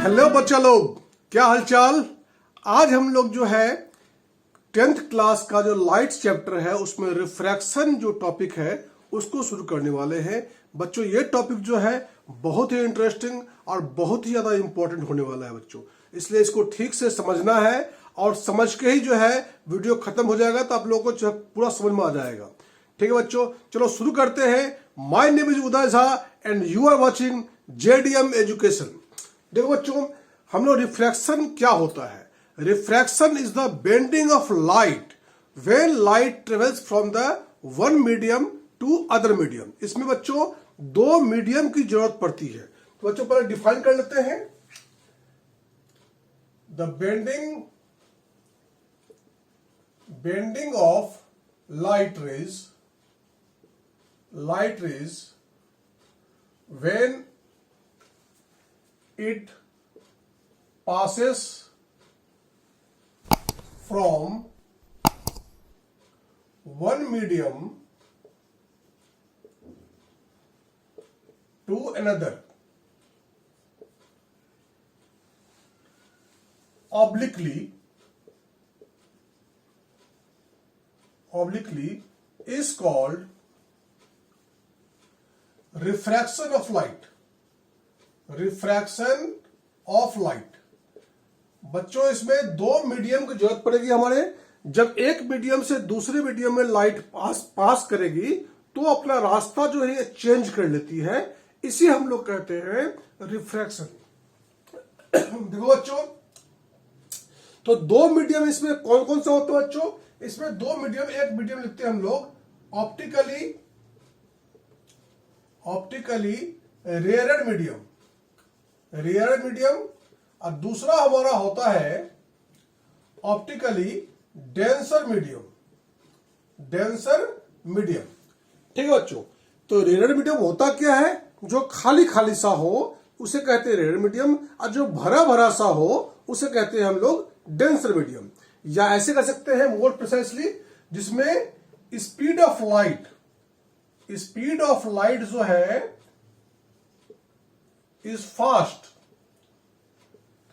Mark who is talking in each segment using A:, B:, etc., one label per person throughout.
A: Hello बच्चा लोग, क्या हालचाल। आज हम लोग जो है 10th क्लास का जो लाइट्स चैप्टर है उसमें रिफ्रैक्शन जो टॉपिक है उसको शुरू करने वाले हैं। बच्चों, ये टॉपिक जो है बहुत ही इंटरेस्टिंग और बहुत ही ज्यादा इंपॉर्टेंट होने वाला है बच्चों, इसलिए इसको ठीक से समझना है और समझ के ही जो है वीडियो खत्म हो जाएगा तो आप लोगों को पूरा समझ में आ जाएगा। ठीक है बच्चों, चलो शुरू करते हैं। My name is Uday Jha and you are watching JDM education. देखो बच्चों, हम लोग रिफ्रैक्शन क्या होता है। Refraction is the bending of light when light travels from the one medium to other medium. इसमें बच्चों दो मीडियम की जरूरत पड़ती है। तो बच्चों पहले डिफाइन कर लेते हैं। The bending of light rays when it passes from one medium to another obliquely is called refraction of light। Refraction of light. बच्चों, इसमें दो मीडियम की जरूरत पड़ेगी हमारे। जब एक मीडियम से दूसरे मीडियम में लाइट पास करेगी तो अपना रास्ता जो है चेंज कर लेती है, इसे हम लोग कहते हैं रिफ्रैक्शन। देखो बच्चों, तो दो मीडियम इसमें कौन कौन सा होता है बच्चों। इसमें दो मीडियम, एक मीडियम लिखते हैं हम लोग ऑप्टिकली रेयरड मीडियम, और दूसरा हमारा होता है ऑप्टिकली डेंसर मीडियम। ठीक है बच्चों, तो रेयरड मीडियम होता क्या है, जो खाली खाली सा हो उसे कहते हैं रेयरड मीडियम, और जो भरा भरा सा हो उसे कहते हैं हम लोग डेंसर मीडियम। या ऐसे कर सकते हैं मोर प्रिसाइसली, जिसमें स्पीड ऑफ लाइट जो है इज फास्ट।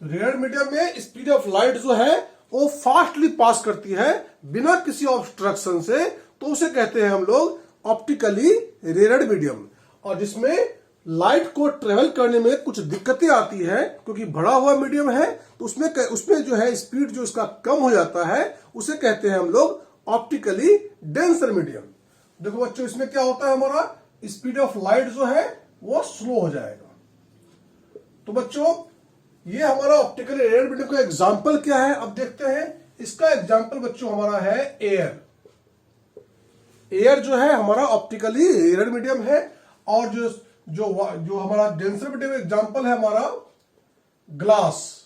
A: रेयर मीडियम में स्पीड ऑफ लाइट जो है वो फास्टली पास करती है बिना किसी ऑब्स्ट्रक्शन से, तो उसे कहते हैं हम लोग ऑप्टिकली रेयरड मीडियम। और जिसमें लाइट को ट्रेवल करने में कुछ दिक्कतें आती है क्योंकि भरा हुआ मीडियम है, तो उसमें जो है स्पीड जो इसका कम हो जाता है, उसे कहते हैं हम लोग ऑप्टिकली डेंसर मीडियम। देखो बच्चों, इसमें क्या होता है, हमारा स्पीड ऑफ लाइट जो है वो स्लो हो जाएगा। तो बच्चों, ये हमारा ऑप्टिकली रेयर मीडियम का एग्जाम्पल क्या है, अब देखते हैं। इसका एग्जाम्पल बच्चों हमारा है एयर जो है हमारा ऑप्टिकली रेयर मीडियम है। और जो हमारा डेंसर मीडियम एग्जाम्पल है हमारा ग्लास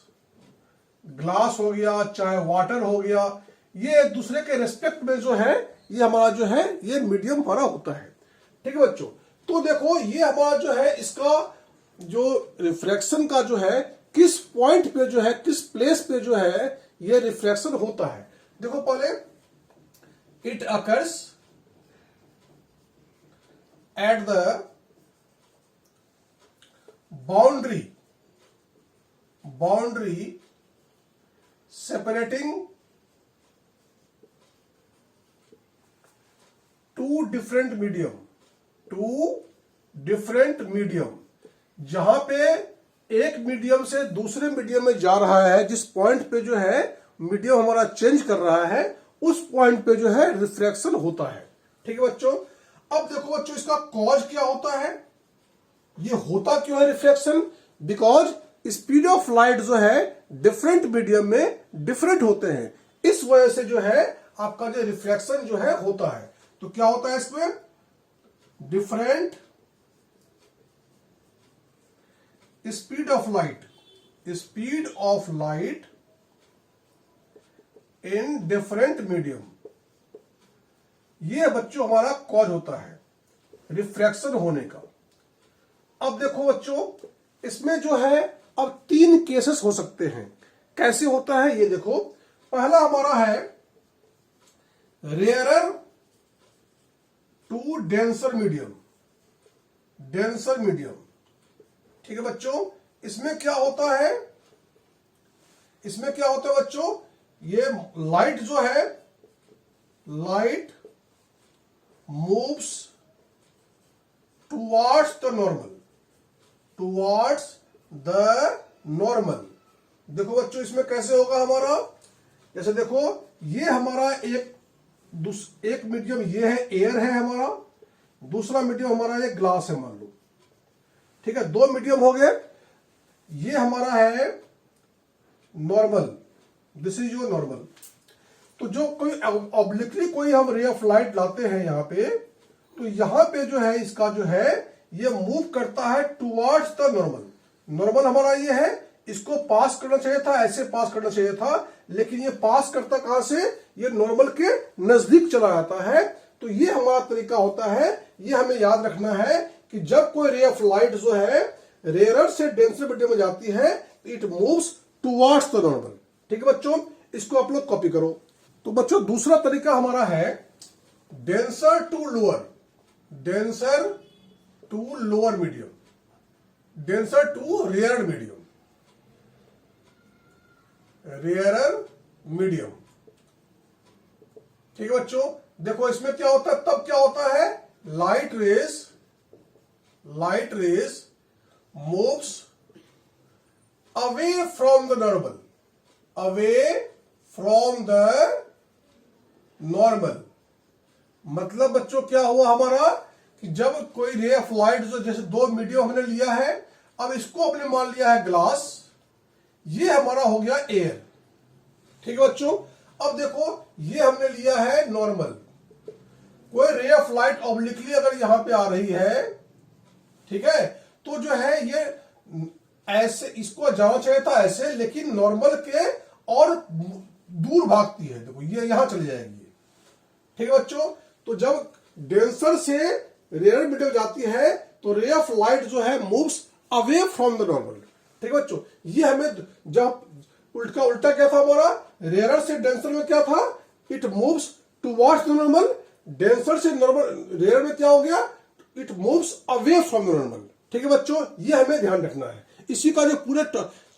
A: हो गया, चाहे वाटर हो गया, ये एक दूसरे के रेस्पेक्ट में जो है ये हमारा जो है ये मीडियम हमारा होता है। ठीक है बच्चों, तो देखो ये हमारा जो है इसका जो रिफ्रैक्शन का जो है किस पॉइंट पे जो है, किस प्लेस पे जो है ये रिफ्रैक्शन होता है। देखो पहले, it occurs at the boundary separating two different medium, जहां पे एक मीडियम से दूसरे मीडियम में जा रहा है, जिस पॉइंट पे जो है मीडियम हमारा चेंज कर रहा है, उस पॉइंट पे जो है रिफ्रैक्शन होता है। ठीक है बच्चों, अब देखो बच्चों, इसका कॉज क्या होता है, ये होता क्यों है refraction. Because speed of light जो है डिफरेंट मीडियम में डिफरेंट होते हैं, इस वजह से जो है आपका जो रिफ्रैक्शन जो है होता है। तो क्या होता है इसमें, different speed of light in different medium, ये बच्चों हमारा कॉज होता है रिफ्रैक्शन होने का। अब देखो बच्चों, इसमें जो है अब तीन केसेस हो सकते हैं। कैसे होता है ये देखो, पहला हमारा है रेयरर टू डेंसर मीडियम, ठीक है बच्चों। इसमें क्या होता है, इसमें क्या होता है बच्चों, ये लाइट जो है, light moves towards the normal, towards the normal. देखो बच्चों इसमें कैसे होगा हमारा, जैसे देखो ये हमारा एक मीडियम ये है, एयर है हमारा, दूसरा मीडियम हमारा ये ग्लास है मान लो, ठीक है, दो मीडियम हो गए। ये हमारा है normal, this is your normal. तो जो कोई ऑब्लिकली कोई हम रे ऑफ लाइट लाते हैं यहां पे, तो यहां पे जो है इसका जो है ये मूव करता है टुवर्ड्स द नॉर्मल। नॉर्मल हमारा ये है, इसको पास करना चाहिए था, ऐसे पास करना चाहिए था, लेकिन ये पास करता कहां से, ये नॉर्मल के नजदीक चला जाता है। तो ये हमारा तरीका होता है, ये हमें याद रखना है कि जब कोई रे ऑफ लाइट जो है रेयर से डेंसर मीडियम में जाती है, तो it moves towards the normal. ठीक है बच्चों, इसको आप लोग कॉपी करो। तो बच्चों दूसरा तरीका हमारा है denser to lower, denser to lower medium, denser to rare medium, rarer medium. ठीक है बच्चों, देखो इसमें क्या होता है, तब क्या होता है, light rays moves away from the normal, away from the normal. मतलब बच्चों क्या हुआ हमारा कि जब कोई रे ऑफ लाइट जो, जैसे दो मीडियम हमने लिया है, अब इसको हमने मान लिया है ग्लास, ये हमारा हो गया एयर। ठीक है बच्चों, अब देखो ये हमने लिया है नॉर्मल, कोई रे ऑफ लाइट ऑब्लिकली अगर यहां पे आ रही है, ठीक है, तो जो है ये ऐसे, इसको जाना चाहिए था ऐसे, लेकिन नॉर्मल के और दूर भागती है, देखो ये यहां चली जाएगी। ठीक है बच्चों, तो जब डेंसर से रेयर मीडियम जाती है तो रे ऑफ लाइट जो है moves away from the normal. ठीक है बच्चों, ये हमें जब उल्टा क्या था हमारा, रेयर से डेंसर में क्या था, it moves towards the normal, denser से नॉर्मल रेयर में क्या हो गया, it moves away from the normal. ठीक है बच्चों, ये हमें ध्यान रखना है, इसी का जो पूरे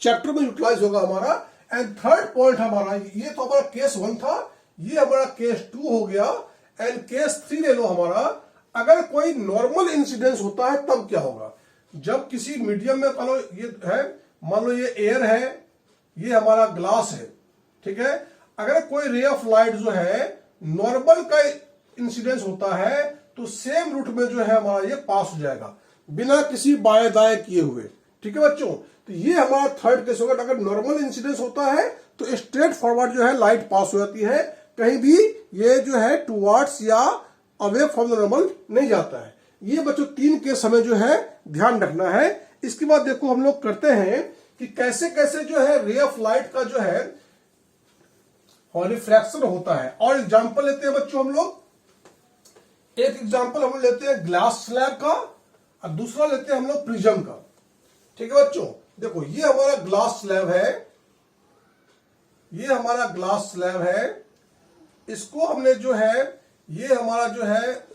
A: चैप्टर में यूटिलाइज होगा हमारा। एंड थर्ड पॉइंट हमारा, ये तो हमारा केस 1 था, ये हमारा केस 2 हो गया। एंड केस 3 ले लो हमारा, अगर कोई नॉर्मल इंसिडेंस होता है तब क्या होगा, जब किसी मीडियम में मान लो ये है, मान लो ये एयर है, ये हमारा ग्लास है, ठीक है, अगर कोई रे ऑफ लाइट जो है नॉर्मल का इंसिडेंस होता है तो सेम रूट में जो है हमारा ये पास हो जाएगा बिना किसी बाएं दाएं किए हुए। ठीक है बच्चों, तो ये हमारा थर्ड केस होगा, अगर नॉर्मल इंसिडेंस होता है तो स्ट्रेट फॉरवर्ड जो है लाइट पास हो जाती है, कहीं भी ये जो है टुवर्ड्स या अवे फ्रॉम द नॉर्मल नहीं जाता है। ये बच्चों 3 केस हमें जो है ध्यान रखना है। इसके बाद देखो हम लोग करते हैं कि कैसे कैसे जो है रे ऑफ लाइट का जो है और रिफ्रैक्शन होता है। और एग्जांपल लेते हैं बच्चों हम लोग, एक एग्जांपल हम लेते हैं ग्लास स्लैब का और दूसरा लेते हैं हम लोग प्रिज्म का। ठीक है बच्चों, देखो ये हमारा ग्लास स्लैब है, ये हमारा ग्लास स्लैब है, इसको हमने जो है, ये हमारा जो है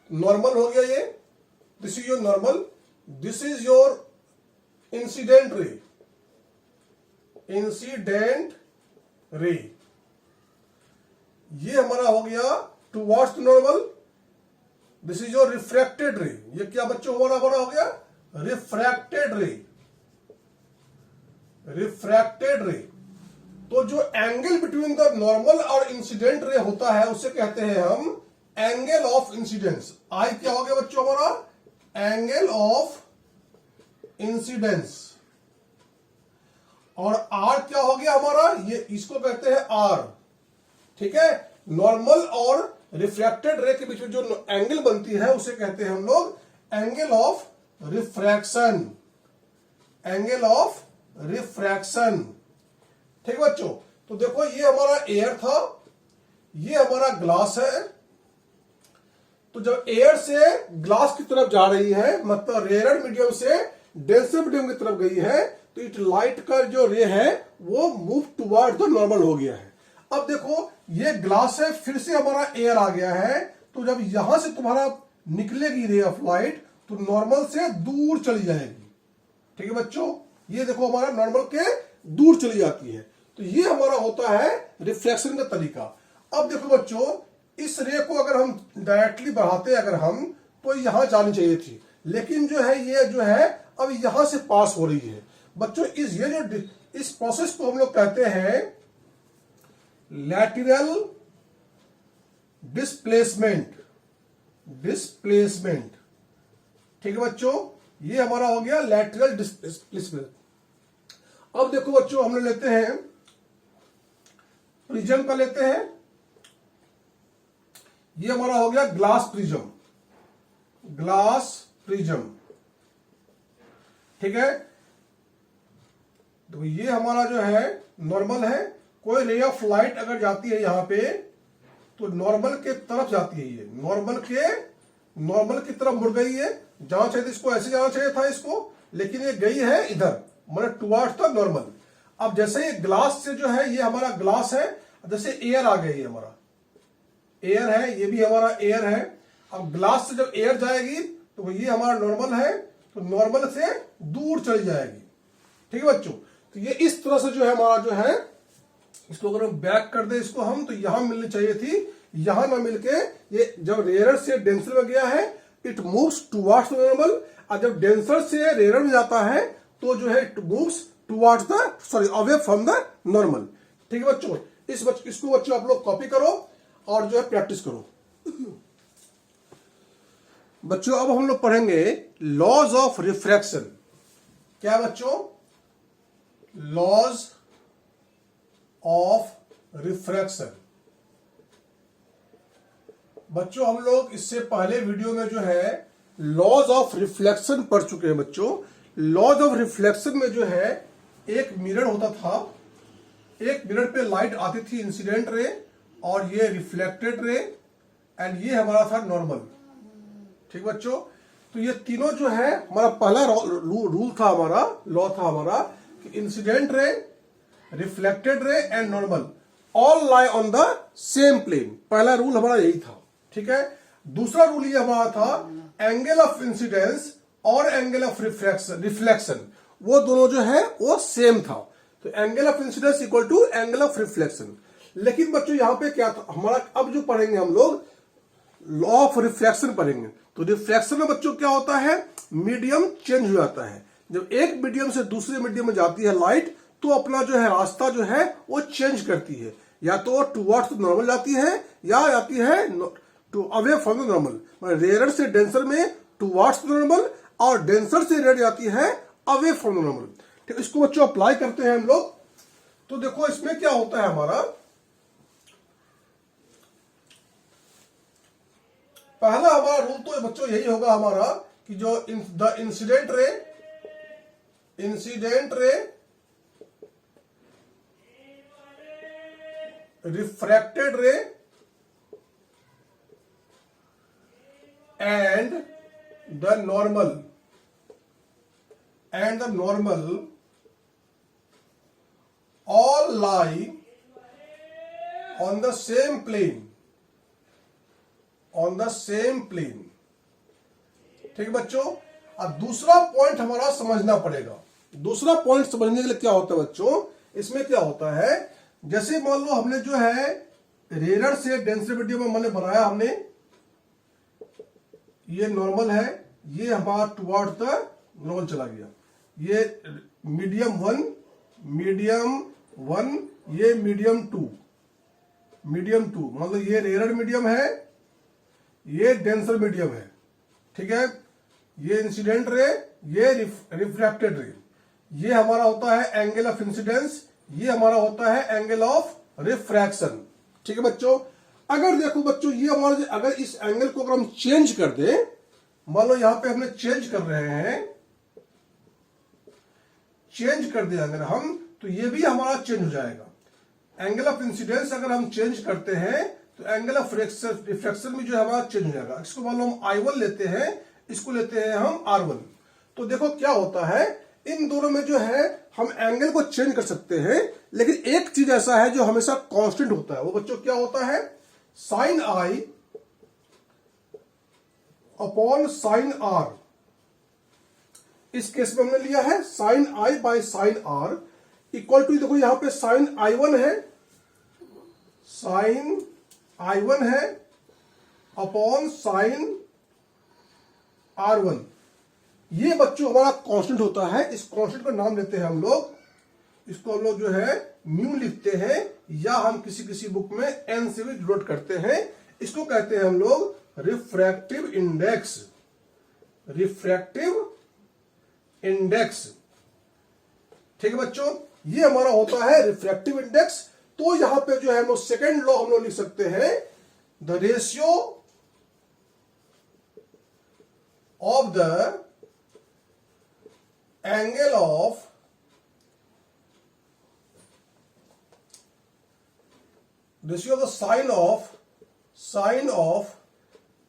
A: नॉर्मल हो गया, ये this is your normal, this is your incident ray, incident ray, ये हमारा हो गया towards normal, this is your refracted रे, ये क्या बच्चों हमारा हो गया रिफ्रैक्टेड रे, रिफ्रैक्टेड रे। तो जो एंगल बिटवीन द नॉर्मल और इंसिडेंट रे होता है उसे कहते हैं हम एंगल ऑफ इंसिडेंस। आई क्या हो गया बच्चों हमारा, एंगल ऑफ इंसिडेंस, और आर क्या हो गया हमारा, ये इसको कहते हैं आर। ठीक है, नॉर्मल और रिफ्रैक्टेड रे के बीच में जो एंगल बनती है उसे कहते हैं हम लोग angle of refraction, angle of refraction. ठीक है बच्चों, तो देखो ये हमारा एयर था, ये हमारा ग्लास है, तो जब एयर से ग्लास की तरफ जा रही है, मतलब रेयर मीडियम से डेंसर मीडियम की तरफ गई है, तो इट लाइट का जो रे है वो मूव टुवर्ड द नॉर्मल हो गया है। अब देखो ये ग्लास है, फिर से हमारा एयर आ गया है, तो जब यहां से तुम्हारा निकलेगी रे ऑफ लाइट तो नॉर्मल से दूर चली जाएगी। ठीक है बच्चों, ये देखो हमारा नॉर्मल के दूर चली जाती है। तो ये हमारा होता है रिफ्लेक्शन का तरीका। अब देखो बच्चों, इस रे को अगर हम डायरेक्टली बढ़ाते अगर हम, तो यहां जानी चाहिए थी, लेकिन जो है ये जो है अब यहां से पास हो रही है। बच्चों इस प्रोसेस को हम लोग कहते हैं लैटरल डिस्प्लेसमेंट। ठीक है बच्चों, ये हमारा हो गया लैटरल डिस्प्लेसमेंट। अब देखो बच्चों, हम लोग लेते हैं प्रिज्म का, लेते हैं, ये हमारा हो गया ग्लास प्रिज्म। ठीक है, तो ये हमारा जो है नॉर्मल है। कोई रे ऑफ लाइट अगर जाती है यहां पे, तो नॉर्मल के तरफ जाती है। ये नॉर्मल की तरफ मुड़ गई है। जाना चाहिए था इसको, ऐसे जाना चाहिए था इसको, लेकिन ये गई है इधर, मतलब टुवर्ड्स द नॉर्मल। अब जैसे ये ग्लास से जो है, ये हमारा ग्लास है, जैसे एयर आ गई, हमारा एयर है, ये भी हमारा एयर है। अब ग्लास से जब एयर जाएगी तो ये हमारा नॉर्मल है, तो नॉर्मल से दूर चली जाएगी। ठीक है बच्चों, तो ये इस तरह से जो है हमारा जो है, इसको अगर हम बैक कर दे इसको हम, तो यहां मिलनी चाहिए थी, यहां ना मिलके ये जब रेयर से डेंसर में गया है, it moves towards the normal. और जब डेंसर से रेयर में जाता है तो जो है it moves towards the away from the normal. ठीक है बच्चों, इसको बच्चों आप लोग कॉपी करो और जो है प्रैक्टिस करो। बच्चों अब हम लोग पढ़ेंगे लॉज ऑफ रिफ्रैक्शन। क्या बच्चों? Laws of refraction. बच्चों हम लोग इससे पहले वीडियो में जो है लॉज ऑफ रिफ्लेक्शन पढ़ चुके हैं बच्चों। लॉज ऑफ रिफ्लेक्शन में जो है एक मिरर होता था, एक मिरर पे लाइट आती थी, इंसिडेंट रे, और ये रिफ्लेक्टेड रे, एंड ये हमारा था नॉर्मल। ठीक बच्चों, तो ये तीनों जो है हमारा पहला रूल था, हमारा लॉ था हमारा कि incident ray, reflected ray and normal all lie on the same plane. पहला रूल हमारा यही था। ठीक है, दूसरा रूल ये हमारा था एंगल ऑफ इंसिडेंस और एंगल ऑफ रिफ्लेक्शन, वो दोनों जो है वो सेम था। तो angle of incidence equal to angle of reflection. लेकिन बच्चों यहां पे क्या था हमारा, अब जो पढ़ेंगे हम लोग लॉ ऑफ रिफ्लेक्शन पढ़ेंगे। तो रिफ्लेक्शन में बच्चों क्या होता है, मीडियम चेंज हो जाता है। जब एक मीडियम से दूसरे मीडियम में जाती है लाइट, तो अपना जो है रास्ता जो है वो चेंज करती है, या तो टुवर्ड्स नॉर्मल जाती है या जाती है to away from the normal. Rare से डेंसर में टुवर्ड्स नॉर्मल और डेंसर से रेयर जाती है अवे फ्रॉम द नॉर्मल। तो इसको बच्चों अप्लाई करते हैं हम लोग। तो देखो इसमें क्या होता है हमारा, पहला हमारा रूल तो बच्चों यही होगा हमारा कि जो द इंसिडेंट रे रिफ्रैक्टेड रे and the normal all lie on the same plane, ठीक है बच्चों। अब दूसरा पॉइंट हमारा समझना पड़ेगा। दूसरा पॉइंट समझने के लिए क्या होता है बच्चों, इसमें क्या होता है, जैसे मान लो हमने जो है रेयर से डेंसर मीडियम में मैंने बनाया, हमने ये नॉर्मल है, ये हमारा टुवर्ड्स द नॉर्मल चला गया, ये मीडियम वन, ये मीडियम टू, मतलब ये रेयर मीडियम है, ये डेंसर मीडियम है। ठीक है, ये इंसिडेंट रे, ये रिफ्रैक्टेड रे, ये हमारा होता है एंगल ऑफ इंसिडेंस, ये हमारा होता है एंगल ऑफ रिफ्रैक्शन। ठीक है बच्चों, अगर देखो बच्चों ये हमारा, अगर इस एंगल को अगर हम चेंज कर दें, मान लो यहां पे हमने चेंज कर रहे हैं, चेंज कर दिया अगर हम, तो ये भी हमारा चेंज हो जाएगा। एंगल ऑफ इंसिडेंस अगर हम चेंज करते हैं तो एंगल ऑफ रिफ्लेक्शन भी जो है हमारा चेंज हो जाएगा। इसको मान लो हम I1 लेते हैं, इसको लेते हैं हम R1। तो देखो क्या होता है, इन दोनों में जो है हम एंगल को चेंज कर सकते हैं, लेकिन एक चीज ऐसा है जो हमेशा कांस्टेंट होता है, वो बच्चों क्या होता है, sine I upon sine R। इस केस में हमने लिया है sine I by sine R equal to, देखो यहां पे साइन I1 है, साइन I1 है अपॉन साइन R1। ये बच्चों हमारा कांस्टेंट होता है। इस कांस्टेंट का नाम लेते हैं हम लोग, इसको हम लोग जो है म्यू लिखते हैं, या हम किसी किसी बुक में एन से भी डिनोट करते हैं। इसको कहते हैं हम लोग रिफ्रैक्टिव इंडेक्स, रिफ्रैक्टिव इंडेक्स। ठीक है बच्चों, ये हमारा होता है रिफ्रैक्टिव इंडेक्स। तो यहां पे जो है हम सेकेंड लॉ हम लोग लिख सकते हैं, the ratio of the angle of ratio of the sine of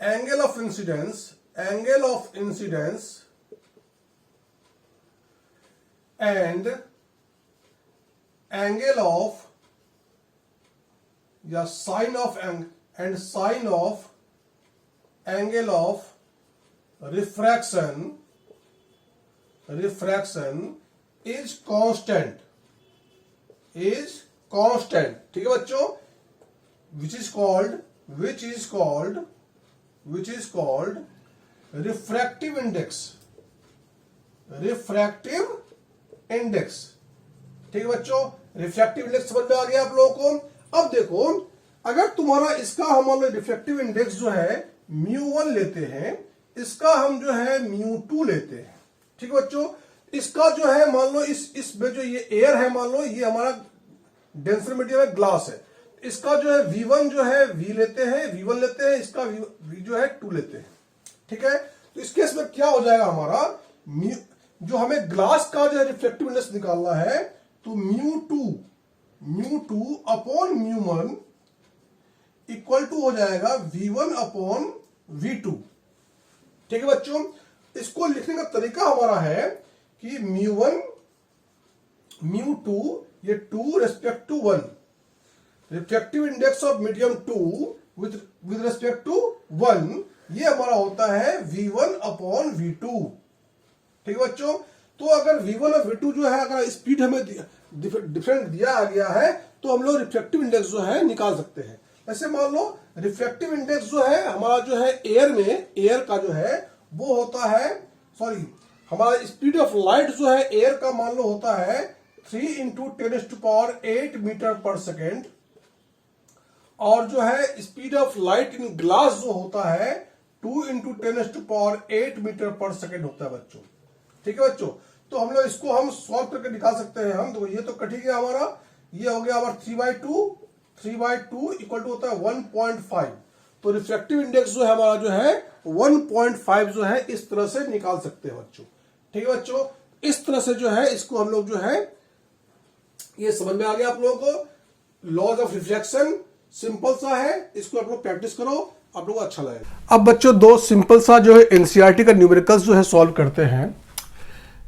A: angle of incidence and angle of sine of angle of refraction is constant, ठीक है बच्चों, which is called refractive index, ठीक है बच्चों। रिफ्रैक्टिव इंडेक्स समझ में आ गया आप लोगों को। अब देखो, अगर तुम्हारा इसका हम लोग रिफ्रैक्टिव इंडेक्स जो है μ1 लेते हैं, इसका हम जो है μ2 लेते हैं, ठीक है बच्चों। इसका जो है मान लो इसमें जो ये एयर है, मान लो ये हमारा डेंसर मटेरियल है, ग्लास है, इसका जो है V1 जो है V लेते हैं, V1 लेते हैं, इसका V जो है 2 लेते हैं, ठीक है। तो इस केस में क्या हो जाएगा, हमारा जो हमें ग्लास का जो है रिफ्लेक्टिव इंडेक्स निकालना है, तो μ2 अपॉन μ1 इक्वल टू हो जाएगा V1 अपॉन V2, ठीक है बच्चों। इसको लिखने का तरीका हमारा है कि μ1 μ2 ये 2 respect to 1, refractive index of medium 2 with respect to 1, ये हमारा होता है V1 अपॉन V2, ठीक है बच्चों। तो अगर V1 और V2 जो है, अगर स्पीड हमें डिफरेंट दिया गया है, तो हम लोग रिफ्रैक्टिव इंडेक्स जो है निकाल सकते हैं। ऐसे मान लो रिफ्रैक्टिव इंडेक्स जो है हमारा जो है एयर का जो है वो होता है, सॉरी, हमारा स्पीड ऑफ लाइट जो है एयर का मान लो होता है 3 × 10⁸ मीटर पर सेकेंड, और जो है speed of light in glass जो होता है 2 × 10⁸ मीटर पर सेकेंड होता है बच्चों, ठीक है बच्चों। तो हम लोग इसको हम सॉल्व करके निकाल सकते हैं हम। तो ये तो कट ही गया हमारा, ये हो गया हमारा 3/2 इक्वल टू होता है 1.5। तो रिफ्रैक्टिव इंडेक्स जो है हमारा जो है 1.5 जो है इस तरह से निकाल सकते हैं बच्चों, ठीक है बच्चों। इस तरह से जो है इसको हम लोग जो है, ये समझ में आ गया आप लोगों को। लॉज ऑफ रिफ्लेक्शन सिंपल सा है, इसको आप लोग प्रैक्टिस करो, आप लोगों को अच्छा लगेगा। अब बच्चों दो सिंपल सा जो है एनसीईआरटी का न्यूमेरिकल्स जो है सॉल्व करते हैं।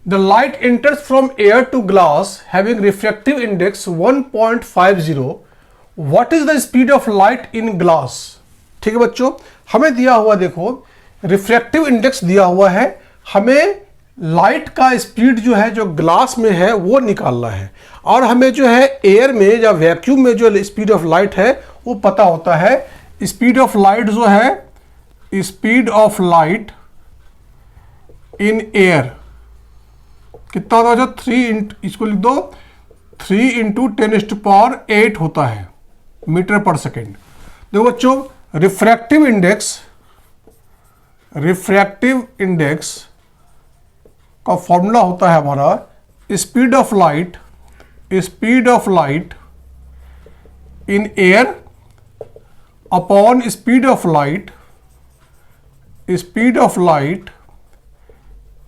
A: The light enters from air to glass having refractive index 1.50, what is the speed of light in glass, ठीक है बच्चों। हमें दिया हुआ, देखो रिफ्रैक्टिव इंडेक्स दिया हुआ है, हमें लाइट का स्पीड जो है जो ग्लास में है वो निकालना है, और हमें जो है एयर में या वैक्यूम में जो स्पीड ऑफ लाइट है वो पता होता है। स्पीड ऑफ लाइट जो है, speed of light in air कितना होता है, जो 3 इसको लिख दो 3 × 10⁸ होता है मीटर पर सेकेंड। देखो बच्चों, रिफ्रैक्टिव इंडेक्स का फॉर्मूला होता है हमारा speed of light in air upon speed of light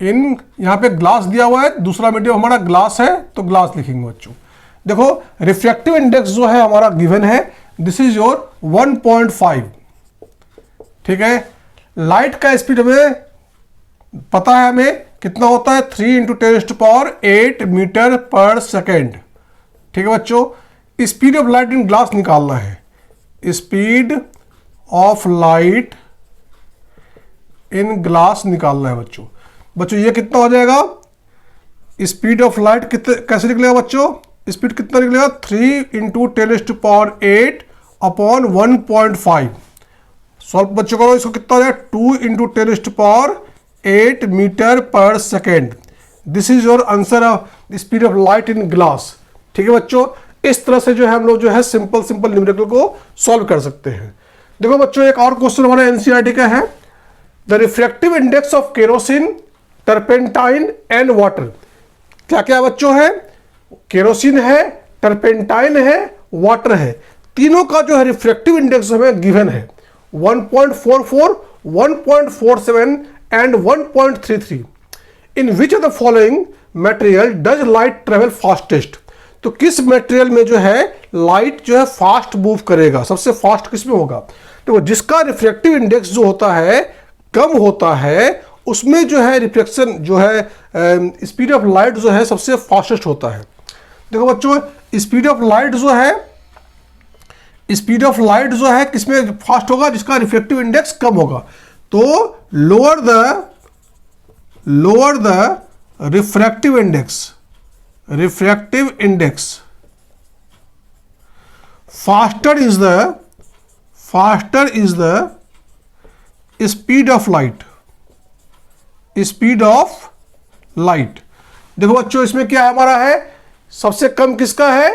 A: इन, यहां पे ग्लास दिया हुआ है, दूसरा मीडियम हमारा ग्लास है तो ग्लास लिखेंगे बच्चों। देखो रिफ्रैक्टिव इंडेक्स जो है हमारा गिवन है, दिस इज योर 1.5, ठीक है। लाइट का स्पीड हमें पता है, हमें कितना होता है 3 × 10⁸ मीटर पर सेकेंड, ठीक है बच्चों। Speed of light in glass निकालना है, speed of light in glass निकालना है बच्चों। बच्चों ये कितना हो जाएगा, स्पीड ऑफ लाइट कितने कैसे निकलेगा बच्चों, स्पीड कितना निकलेगा 3 इंटू 10⁸ अपॉन 1.5। सॉल्व बच्चों करो, इसको कितना हो जाएगा 2 इंटू 10⁸ मीटर पर second. This is your answer of speed of light in glass. ठीक है बच्चों, इस तरह से जो है हम लोग जो है सिंपल न्यूमेरिकल को सॉल्व कर सकते हैं। देखो बच्चों एक और क्वेश्चन हमारा एनसीईआरटी का है, the refractive index of kerosene, turpentine and water. क्या क्या बच्चों है, केरोसिन है, टर्पेंटाइन है, वाटर है, तीनों का जो है रिफ्रैक्टिव इंडेक्स हमें गिवन है 1.44, 1.47 and 1.33। In which of the following material does light travel fastest. तो किस मटेरियल में जो है लाइट जो है फास्ट मूव करेगा, सबसे फास्ट किस में होगा। तो जिसका रिफ्रैक्टिव इंडेक्स जो होता है कम होता है उसमें जो है रिफ्लेक्शन जो है स्पीड ऑफ लाइट जो है सबसे फास्टेस्ट होता है। देखो बच्चों स्पीड ऑफ लाइट जो है किसमें फास्ट होगा, जिसका रिफ्रैक्टिव इंडेक्स कम होगा। तो lower the refractive index faster is the speed of light। देखो बच्चों इसमें क्या हमारा है, सबसे कम किसका है,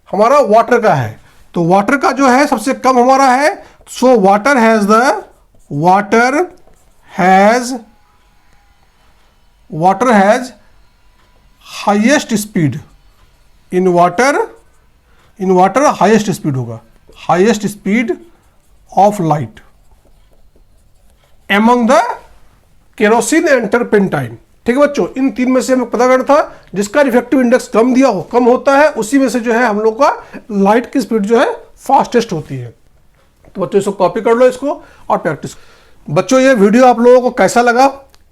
A: हमारा वाटर का है। तो वाटर का जो है सबसे कम हमारा है, so water has highest speed. In water highest speed होगा, highest speed of light among the kerosene and turpentine. ठीक है बच्चों, इन तीन में से हमें पता करना था जिसका रिफ्रैक्टिव इंडेक्स कम होता है उसी में से जो है हम लोग का लाइट की स्पीड जो है फास्टेस्ट होती है। तो बच्चों इसको कॉपी कर लो इसको और प्रैक्टिस। बच्चों ये वीडियो आप लोगों को कैसा लगा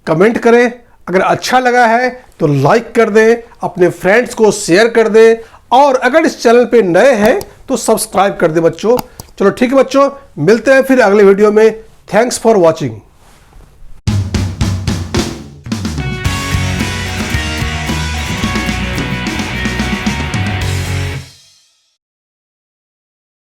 A: कमेंट करें, अगर अच्छा लगा है तो लाइक कर दें, अपने फ्रेंड्स को शेयर कर दें और अगर इस चैनल पे नए हैं तो सब्सक्राइब कर दें बच्चों। चलो ठीक है बच्चों, मिलते हैं फिर अगले वीडियो में। Thanks for watching.